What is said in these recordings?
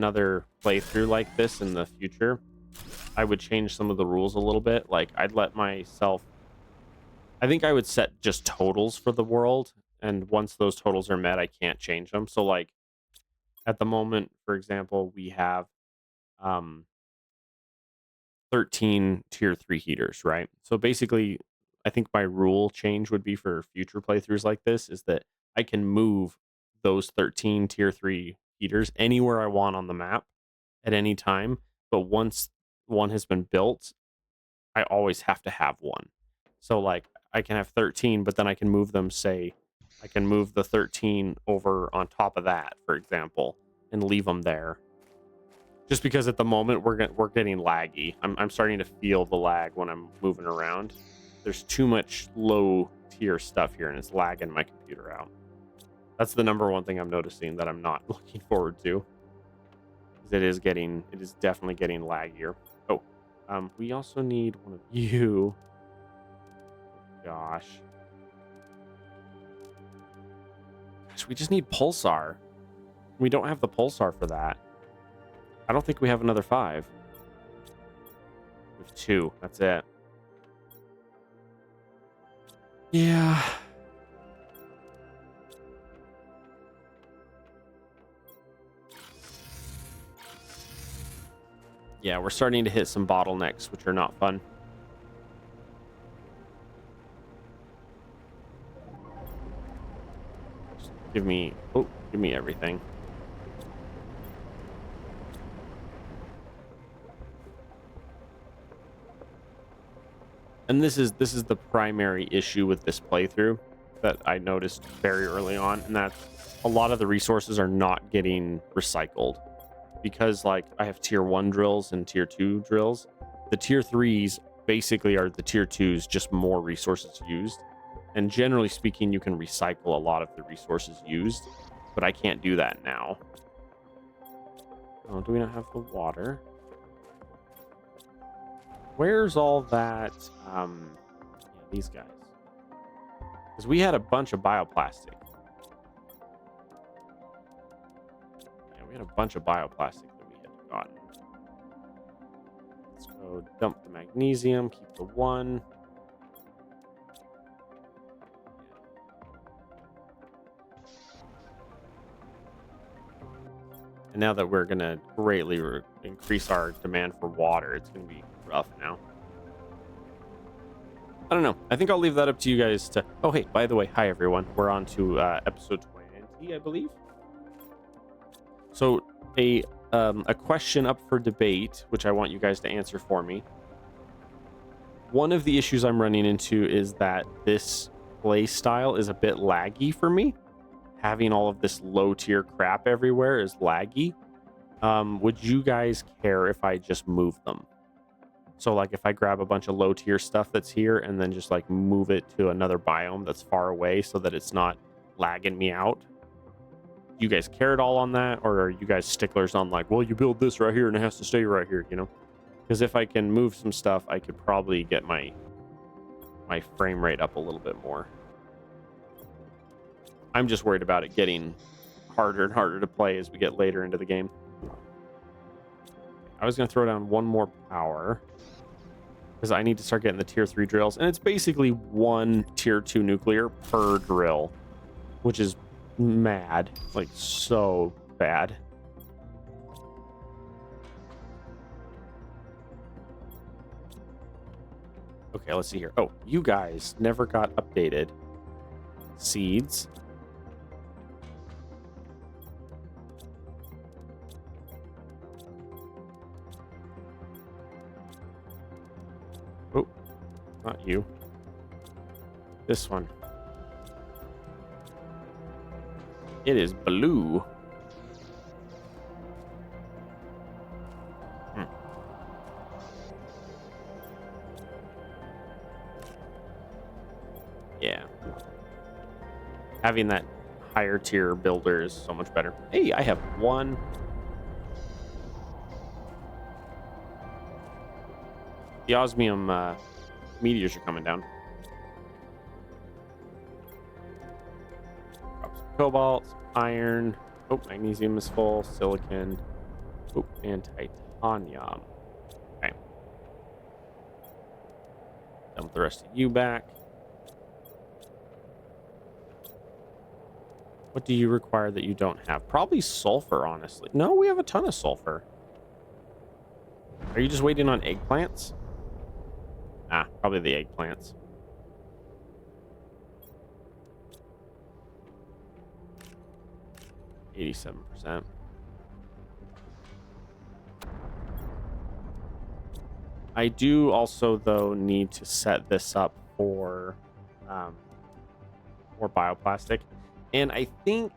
another playthrough like this in the future, I would change some of the rules a little bit. Like, I'd let myself, I think I would set just totals for the world, and once those totals are met, I can't change them. So, like, at the moment, for example, we have um 13 tier 3 heaters, right? So basically, I think my rule change would be for future playthroughs like this is that I can move those 13 tier 3 heaters anywhere I want on the map at any time. But once one has been built, I always have to have one. So, like, I can have 13, but then I can move them, say, I can move the 13 over on top of that, for example, and leave them there. Just because at the moment we're getting laggy. I'm starting to feel the lag when I'm moving around. There's too much low tier stuff here, and it's lagging my computer out. That's the number one thing I'm noticing that I'm not looking forward to. It is definitely getting laggier. Oh, we also need one of you. Gosh, we just need pulsar. We don't have the pulsar for that. I don't think we have another 5. We have 2. That's it. Yeah. Yeah, we're starting to hit some bottlenecks, which are not fun. Just give me everything. And this is the primary issue with this playthrough that I noticed very early on, and that a lot of the resources are not getting recycled. Because, like, I have tier 1 drills and tier 2 drills. The tier 3s basically are the tier 2s, just more resources used. And generally speaking, you can recycle a lot of the resources used, but I can't do that now. Oh, do we not have the water? Where's all that? Yeah, these guys. Because we had a bunch of bioplastic. Yeah, we had a bunch of bioplastic that we had gotten. Let's go dump the magnesium, keep the 1. And now that we're going to greatly increase our demand for water, it's going to be rough now. I don't know. I think I'll leave that up to you guys to... Oh, hey, by the way, hi, everyone. We're on to episode 20, I believe. So a question up for debate, which I want you guys to answer for me. One of the issues I'm running into is that this play style is a bit laggy for me. Having all of this low tier crap everywhere is laggy. Would you guys care if I just move them? So, like, if I grab a bunch of low tier stuff that's here and then just, like, move it to another biome that's far away so that it's not lagging me out. You guys care at all on that? Or are you guys sticklers on, like, well, you build this right here and it has to stay right here, you know? Because if I can move some stuff, I could probably get my frame rate up a little bit more. I'm just worried about it getting harder and harder to play as we get later into the game. I was going to throw down one more power because I need to start getting the tier 3 drills. And it's basically 1 tier 2 nuclear per drill, which is mad. Like, so bad. Okay, let's see here. Oh, you guys never got updated. Seeds. Oh, not you. This one. It is blue. Yeah. Having that higher tier builder is so much better. Hey, I have 1. The osmium meteors are coming down. Drop some cobalt, some iron. Oh, magnesium is full. Silicon. Oh, and titanium. Okay. Dump the rest of you back. What do you require that you don't have? Probably sulfur, honestly. No, we have a ton of sulfur. Are you just waiting on eggplants? Ah, probably the eggplants. 87%. I do also, though, need to set this up for more bioplastic. And I think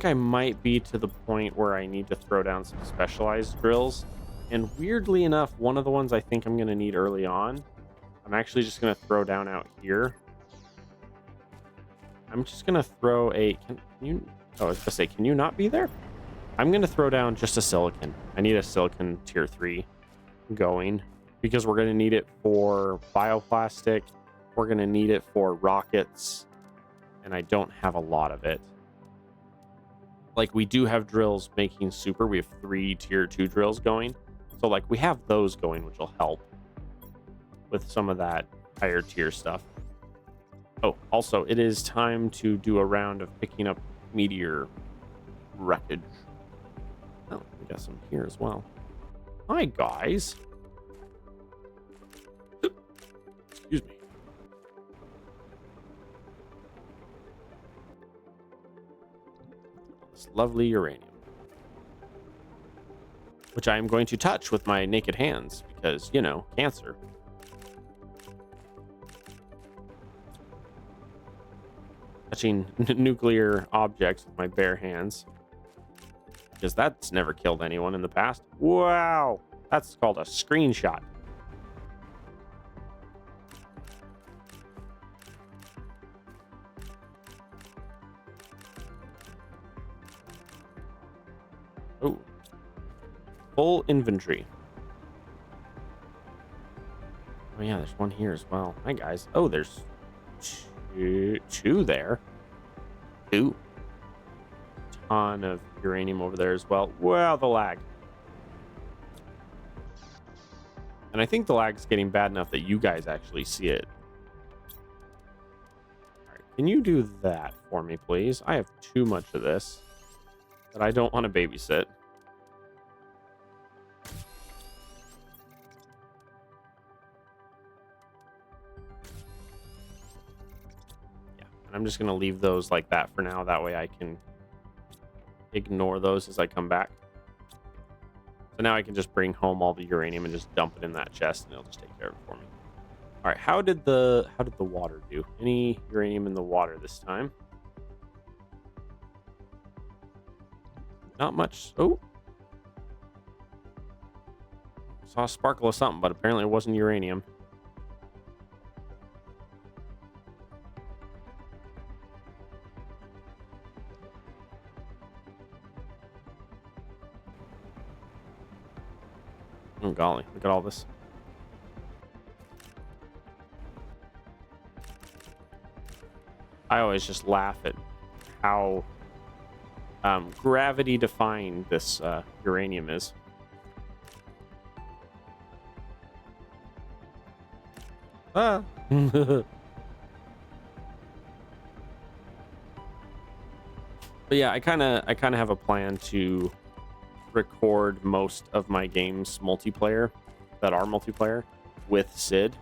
I might be to the point where I need to throw down some specialized drills. And weirdly enough, one of the ones I think I'm going to need early on, I'm actually just going to throw down out here. I'm just going to throw a... Can you... Oh, I was going to say, can you not be there? I'm going to throw down just a silicon. I need a silicon tier 3 going because we're going to need it for bioplastic. We're going to need it for rockets. And I don't have a lot of it. Like, we do have drills making super. We have 3 tier 2 drills going. So, like, we have those going, which will help with some of that higher tier stuff. Oh, also, it is time to do a round of picking up meteor wreckage. Oh, we got some here as well. Hi, guys. Excuse me. This lovely uranium, which I am going to touch with my naked hands because, you know, cancer. Touching nuclear objects with my bare hands, because that's never killed anyone in the past. Wow, that's called a screenshot. Oh, full inventory. Oh yeah, there's one here as well. Hi guys. Oh, there's two there. 2. Ton of uranium over there as well. Wow, the lag. And I think the lag's getting bad enough that you guys actually see it. All right, can you do that for me, please? I have too much of this that I don't want to babysit. I'm just going to leave those like that for now. That way I can ignore those as I come back. So now I can just bring home all the uranium and just dump it in that chest and it'll just take care of it for me. All right, how did the water do? Any uranium in the water this time? Not much. Oh. Saw a sparkle of something, but apparently it wasn't uranium. Oh, golly. Look at all this. I always just laugh at how gravity-defying this uranium is. Ah. But yeah, I kind of have a plan to record most of my games multiplayer that are multiplayer with Sid,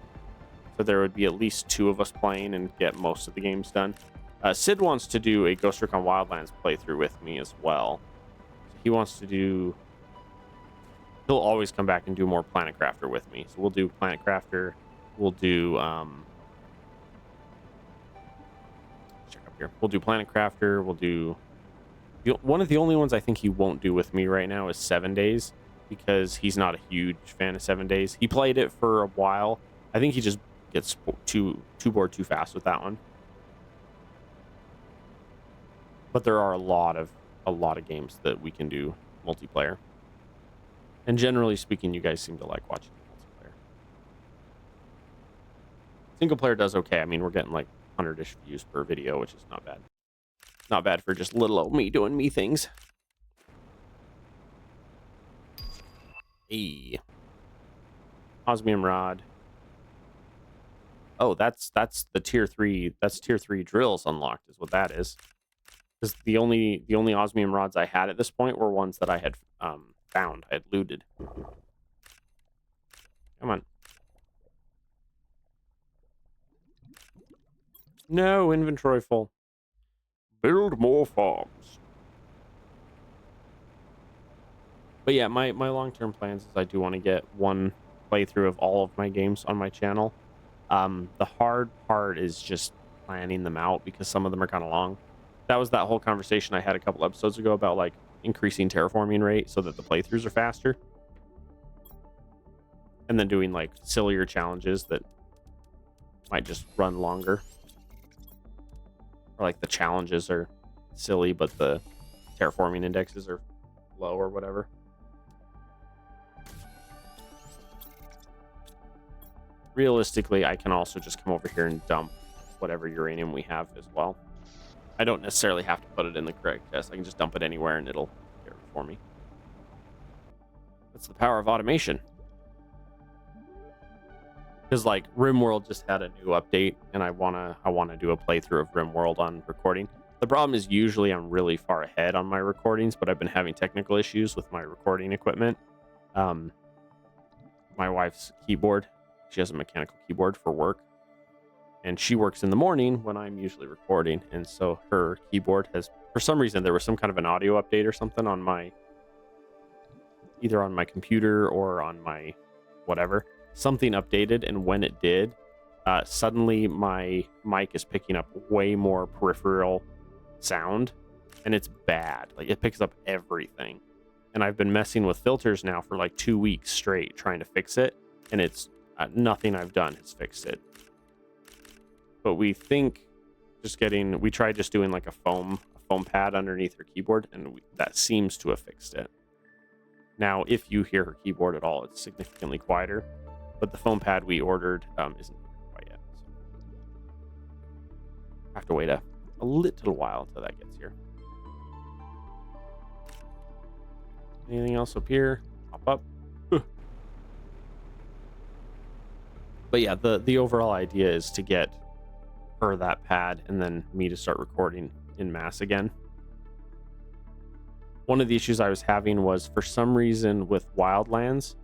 so there would be at least 2 of us playing and get most of the games done. Sid wants to do a Ghost Recon Wildlands playthrough with me as well. He wants to do... He'll always come back and do more Planet Crafter with me. So we'll do Planet Crafter. We'll do... check up here. We'll do Planet Crafter. We'll do... One of the only ones I think he won't do with me right now is 7 Days, because he's not a huge fan of 7 Days. He played it for a while. I think he just gets too bored too fast with that one. But there are a lot of games that we can do multiplayer. And generally speaking, you guys seem to like watching multiplayer. Single player does okay. I mean, we're getting like 100-ish views per video, which is not bad. Not bad for just little old me doing me things. A osmium rod. Oh, that's the tier 3. That's tier 3 drills unlocked is what that is. Because the only osmium rods I had at this point were ones that I had found. I had looted. Come on. No, inventory full. Build more farms. But yeah, my long-term plans is I do want to get one playthrough of all of my games on my channel. The hard part is just planning them out because some of them are kind of long. That was that whole conversation I had a couple episodes ago about like increasing terraforming rate so that the playthroughs are faster. And then doing like sillier challenges that might just run longer. Or like the challenges are silly, but the terraforming indexes are low or whatever. Realistically, I can also just come over here and dump whatever uranium we have as well. I don't necessarily have to put it in the correct chest. I can just dump it anywhere and it'll care for me. That's the power of automation. Because like RimWorld just had a new update, and I wanna do a playthrough of RimWorld on recording. The problem is usually I'm really far ahead on my recordings, but I've been having technical issues with my recording equipment. My wife's keyboard, she has a mechanical keyboard for work, and she works in the morning when I'm usually recording, and so her keyboard has, for some reason, there was some kind of an audio update or something on my, either on my computer or on my whatever. Something updated, and when it did, suddenly my mic is picking up way more peripheral sound, and it's bad. Like, it picks up everything. And I've been messing with filters now for like 2 weeks straight trying to fix it, and it's nothing I've done has fixed it. But we think we tried just doing like a foam pad underneath her keyboard, and that seems to have fixed it. Now, if you hear her keyboard at all, it's significantly quieter, but the foam pad we ordered isn't quite yet. So I have to wait a little while until that gets here. Anything else up here? Pop up. But yeah, the overall idea is to get her that pad and then me to start recording in mass again. One of the issues I was having was, for some reason with Wildlands,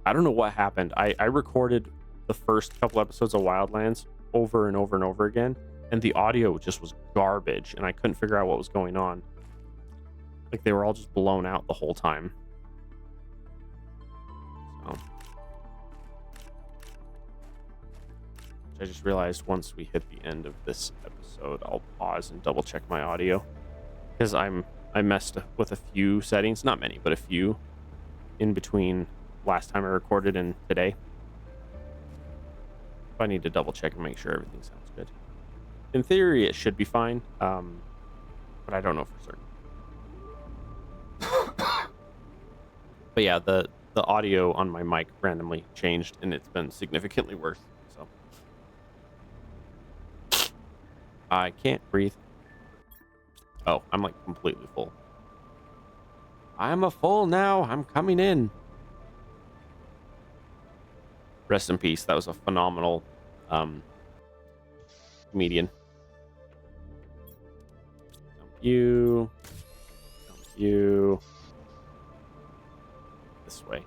I don't know what happened. I recorded the first couple episodes of Wildlands over and over and over again, and the audio just was garbage, and I couldn't figure out what was going on. Like, they were all just blown out the whole time. So, I just realized once we hit the end of this episode, I'll pause and double check my audio, because I messed with a few settings, not many, but a few in between last time I recorded and today. I need to double check and make sure everything sounds good. In theory, it should be fine, but I don't know for certain. But yeah, the audio on my mic randomly changed, and it's been significantly worse. So I can't breathe. Oh, I'm like completely full. I'm a full now. I'm coming in. Rest in peace. That was a phenomenal comedian. Dump you. Dump you. This way.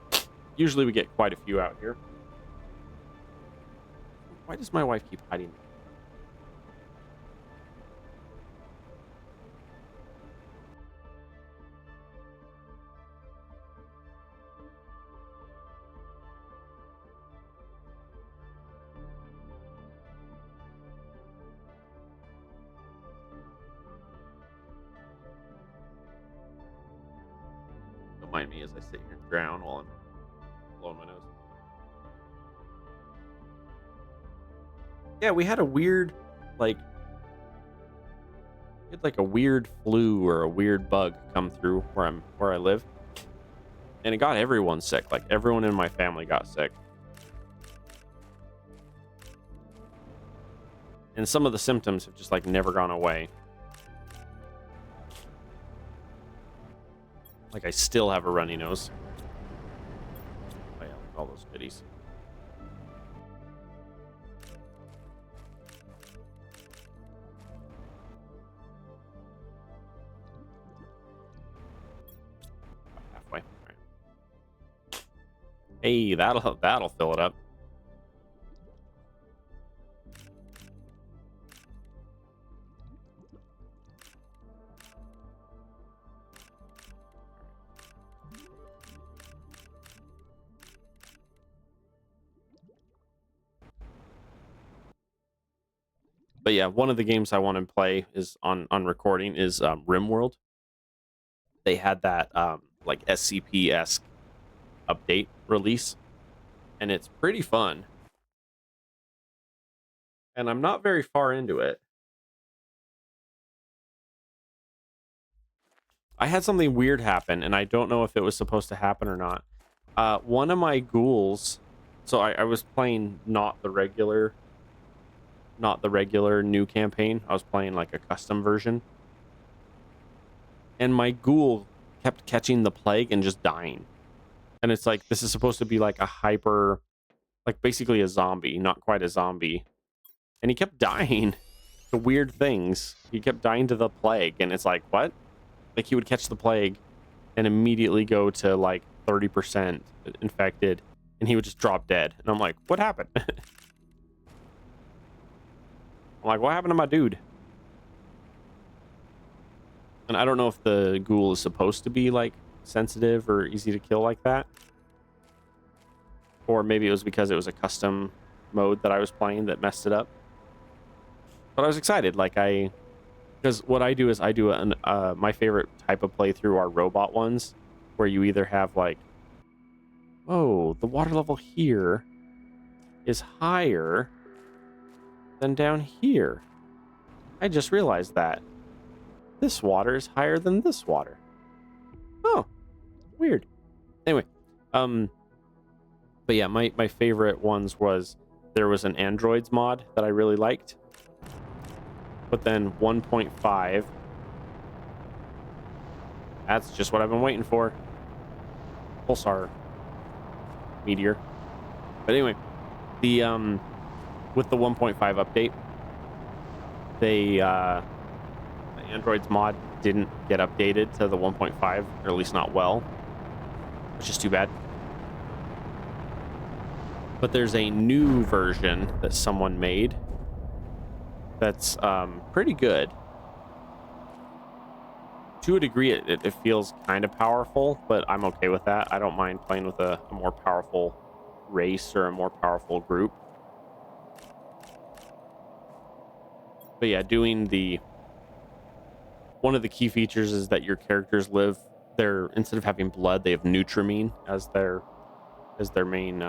Usually we get quite a few out here. Why does my wife keep hiding? Don't mind me as I sit here and drown while I'm blowing my nose. Yeah, we had a weird, like a weird flu or a weird bug come through where I live, and it got everyone sick. Like, everyone in my family got sick, and some of the symptoms have just like never gone away. Like, I still have a runny nose. All those goodies. Halfway. All right. Hey, that'll fill it up. But yeah, one of the games I want to play is on recording is RimWorld. They had that like SCP-esque update release, and it's pretty fun. And I'm not very far into it. I had something weird happen, and I don't know if it was supposed to happen or not. One of my ghouls, so I was playing not the regular new campaign. I was playing like a custom version. And my ghoul kept catching the plague and just dying. And it's like, this is supposed to be like a hyper, like basically a zombie, not quite a zombie. And he kept dying to weird things. He kept dying to the plague. And it's like, what? Like he would catch the plague and immediately go to like 30% infected. And he would just drop dead. And I'm like, what happened? I'm like, what happened to my dude? And I don't know if the ghoul is supposed to be like sensitive or easy to kill like that. Or maybe it was because it was a custom mode that I was playing that messed it up. But I was excited. Like because what I do is I do my favorite type of playthrough are robot ones, where you either have like, oh, the water level here is higher than down here. I just realized that. This water is higher than this water. Oh, weird. Anyway, but yeah, my favorite ones was there was an androids mod that I really liked. But then 1.5, that's just what I've been waiting for. Pulsar meteor. But anyway, the with the 1.5 update, they the androids mod didn't get updated to the 1.5, or at least not well, which is too bad. But there's a new version that someone made that's pretty good. To a degree, it feels kind of powerful, but I'm okay with that. I don't mind playing with a more powerful race or a more powerful group. But yeah, one of the key features is that your characters live their, instead of having blood, they have Nutrimine as their main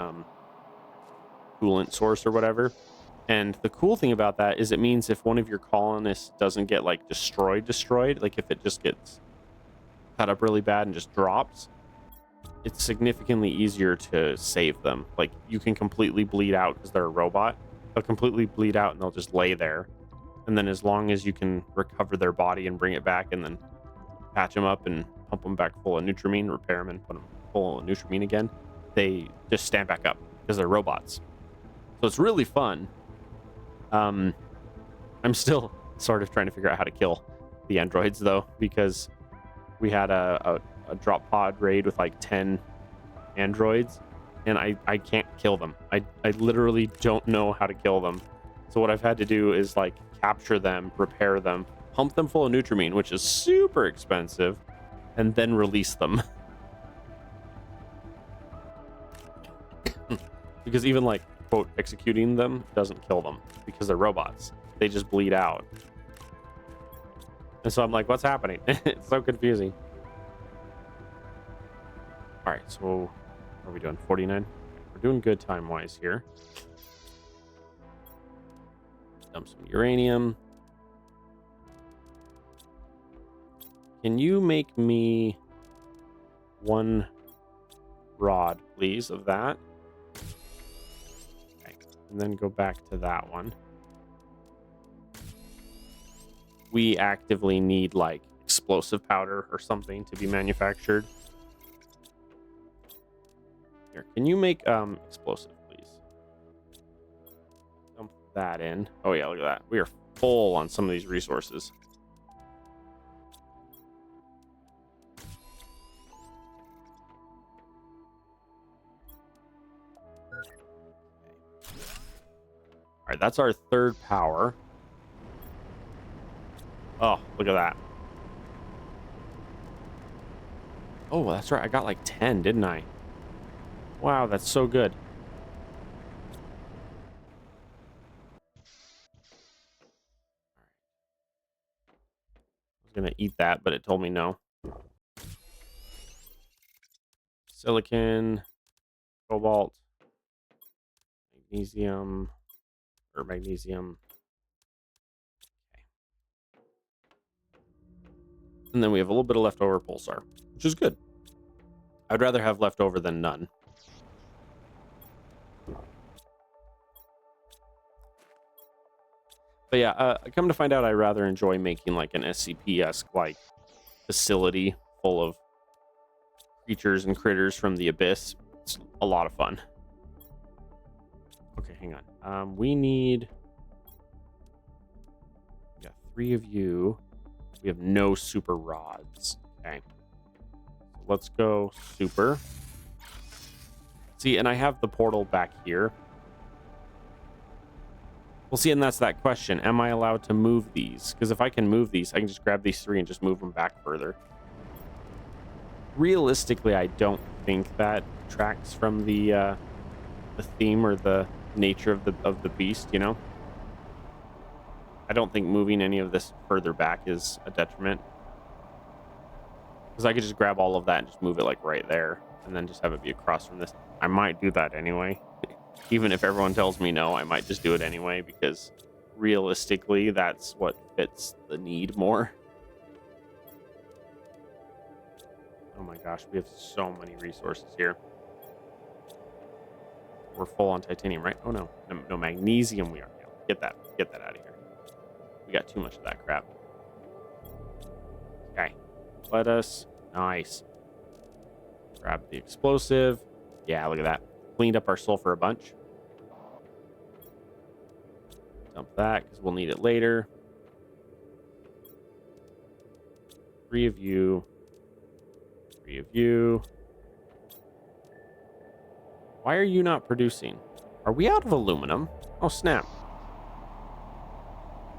coolant source or whatever. And the cool thing about that is it means if one of your colonists doesn't get like destroyed, like if it just gets cut up really bad and just drops, it's significantly easier to save them. Like you can completely bleed out because they're a robot. They'll completely bleed out and they'll just lay there. And then as long as you can recover their body and bring it back and then patch them up and pump them back full of Nutrimine, repair them and put them full of Nutrimine again, they just stand back up because they're robots. So it's really fun. I'm still sort of trying to figure out how to kill the androids though, because we had a drop pod raid with like 10 androids and I can't kill them. I literally don't know how to kill them. So what I've had to do is like capture them, repair them, pump them full of Nutrimine, which is super expensive, and then release them. Because even like, quote, executing them doesn't kill them because they're robots. They just bleed out. And so I'm like, what's happening? It's so confusing. All right, so what are we doing? 49? We're doing good time-wise here. Dump some uranium. Can you make me one rod, please, of that? Okay, and then go back to that one. We actively need like explosive powder or something to be manufactured. Here, can you make explosive, please? Dump that in. Oh yeah, look at that. We are full on some of these resources. All right, that's our third power. Oh, look at that. Oh, that's right. I got like 10, didn't I? Wow, that's so good. I was going to eat that, but it told me no. Silicon, cobalt, magnesium, or magnesium. Okay. And then we have a little bit of leftover pulsar, which is good. I'd rather have leftover than none. But yeah, come to find out, I rather enjoy making like an SCP-esque like facility full of creatures and critters from the abyss. It's a lot of fun. Okay, hang on. We got 3 of you. We have no super rods. Okay. So let's go super. See, and I have the portal back here. Well, see, and that's that question. Am I allowed to move these? Because if I can move these, I can just grab these 3 and just move them back further. Realistically, I don't think that tracks from the theme or the nature of the beast, you know? I don't think moving any of this further back is a detriment. Because I could just grab all of that and just move it like right there. And then just have it be across from this. I might do that anyway. Even if everyone tells me no, I might just do it anyway. Because realistically, that's what fits the need more. Oh my gosh, we have so many resources here. We're full on titanium, right? Oh no. No magnesium we are. Yeah, get that out of here. We got too much of that crap. Okay. Let us. Nice. Grab the explosive. Yeah, look at that. Cleaned up our sulfur a bunch. Dump that because we'll need it later. 3 of you. 3 of you. Why are you not producing? Are we out of aluminum? Oh, snap.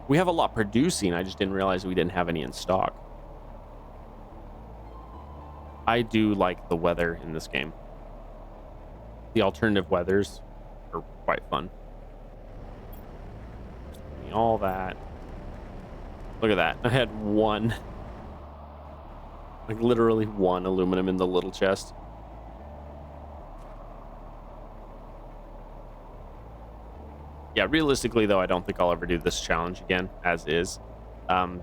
We have a lot producing. I just didn't realize we didn't have any in stock. I do like the weather in this game. The alternative weathers are quite fun. All that. Look at that. I had 1. Like literally 1 aluminum in the little chest. Yeah, realistically though, I don't think I'll ever do this challenge again as is.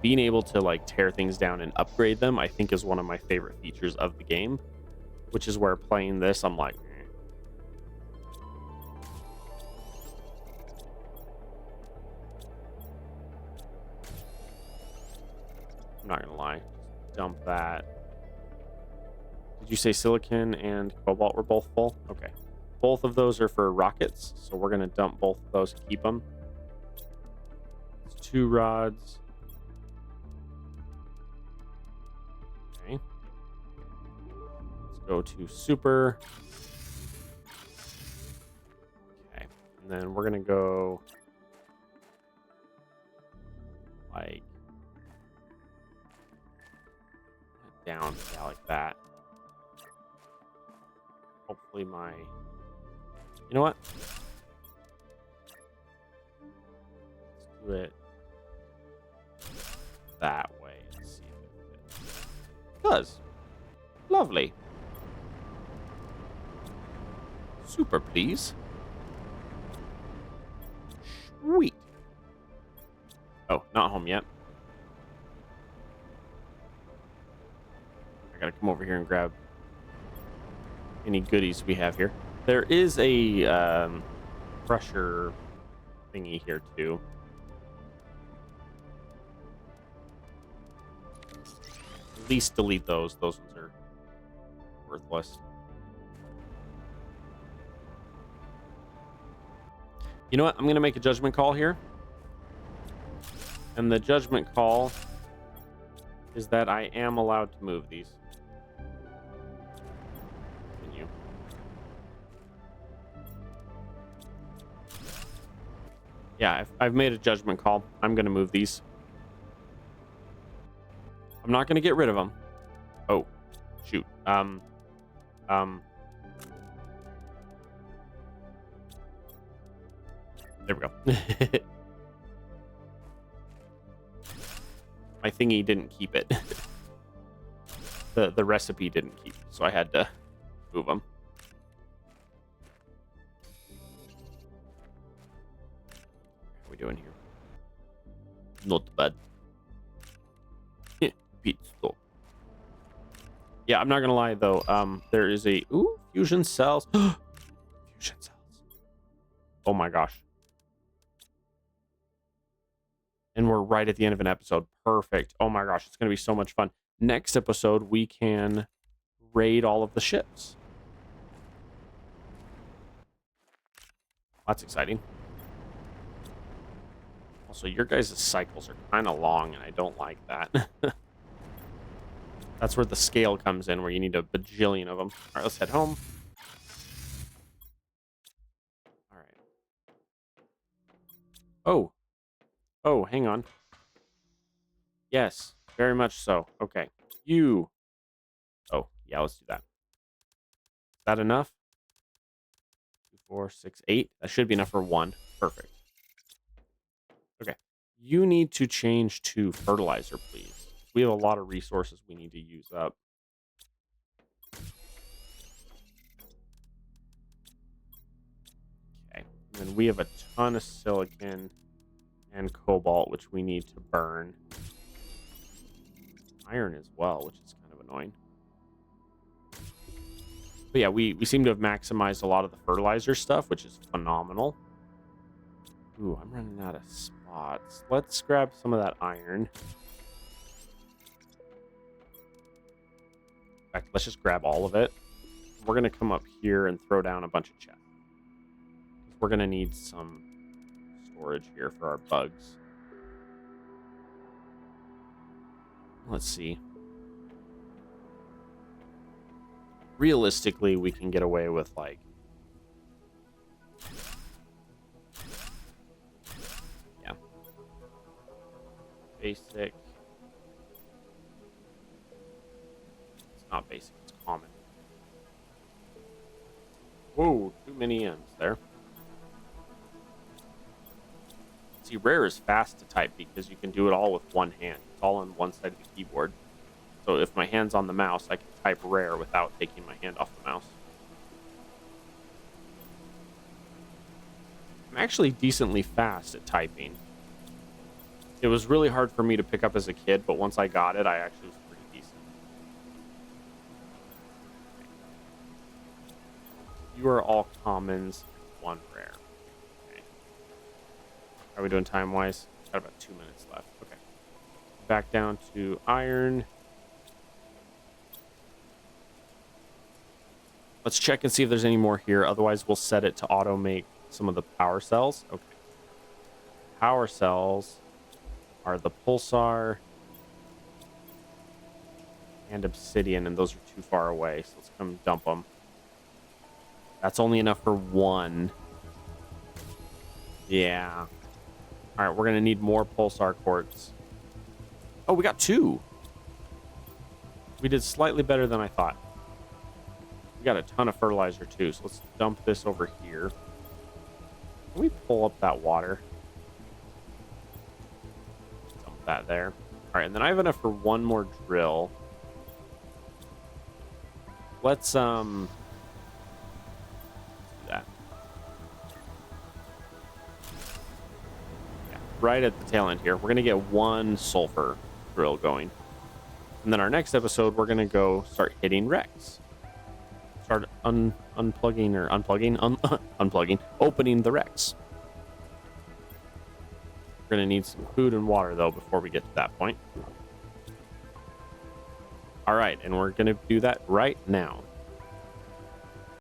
Being able to like tear things down and upgrade them, I think is one of my favorite features of the game, which is where playing this, I'm like, I'm not gonna lie. Dump that. Did you say silicon and cobalt were both full? Okay. Both of those are for rockets, so we're gonna dump both of those and keep them. It's 2 rods. Okay. Let's go to super. Okay. And then we're gonna go like down, yeah, like that. Hopefully my, you know what? Let's do it that way and see if it fits. It does. Lovely. Super, please. Sweet. Oh, not home yet. I gotta come over here and grab any goodies we have here. There is a crusher thingy here too. At least delete those. Those ones are worthless. You know what? I'm going to make a judgment call here. And the judgment call is that I am allowed to move these. Continue. Yeah, I've made a judgment call. I'm going to move these. I'm not going to get rid of them. Oh, shoot. There we go. My thingy didn't keep it. The recipe didn't keep, so I had to move them. What are we doing here? Not bad. Pizza. Yeah, I'm not gonna lie though. There is a fusion cells. Fusion cells. Oh my gosh. And we're right at the end of an episode. Perfect. Oh my gosh, it's going to be so much fun. Next episode, we can raid all of the ships. That's exciting. Also, your guys' cycles are kind of long, and I don't like that. That's where the scale comes in, where you need a bajillion of them. All right, let's head home. All right. Oh, hang on. Yes, very much so. Okay. You. Oh, yeah, let's do that. Is that enough? 2, 4, 6, 8. That should be enough for 1. Perfect. Okay. You need to change to fertilizer, please. We have a lot of resources we need to use up. Okay. And then we have a ton of silicon and cobalt, which we need to burn. Iron as well, which is kind of annoying. But yeah, we seem to have maximized a lot of the fertilizer stuff, which is phenomenal. Ooh, I'm running out of spots. Let's grab some of that iron. In fact, let's just grab all of it. We're going to come up here and throw down a bunch of chests. We're going to need some storage here for our bugs. Let's see. Realistically, we can get away with like basic. It's not basic, it's common. Whoa, too many M's there. See, rare is fast to type because you can do it all with one hand. It's all on one side of the keyboard. So if my hand's on the mouse, I can type rare without taking my hand off the mouse. I'm actually decently fast at typing. It was really hard for me to pick up as a kid, but once I got it, I actually was pretty decent. You are all commons, 1 rare. Okay. How are we doing time-wise? Got about 2 minutes left. Okay. Back down to iron. Let's check and see if there's any more here. Otherwise, we'll set it to auto make some of the power cells. Okay. Power cells are the pulsar and obsidian, and those are too far away. So let's come dump them. That's only enough for 1. Yeah. All right, we're going to need more pulsar quartz. Oh, we got 2. We did slightly better than I thought. We got a ton of fertilizer too, so let's dump this over here. Can we pull up that water? Dump that there. All right, and then I have enough for 1 more drill. Let's do that. Yeah, right at the tail end here. We're gonna get 1 sulfur drill going, and then our next episode we're gonna go start hitting wrecks. Start unplugging, opening the wrecks. We're gonna need some food and water though before we get to that point. All right, and we're gonna do that right now.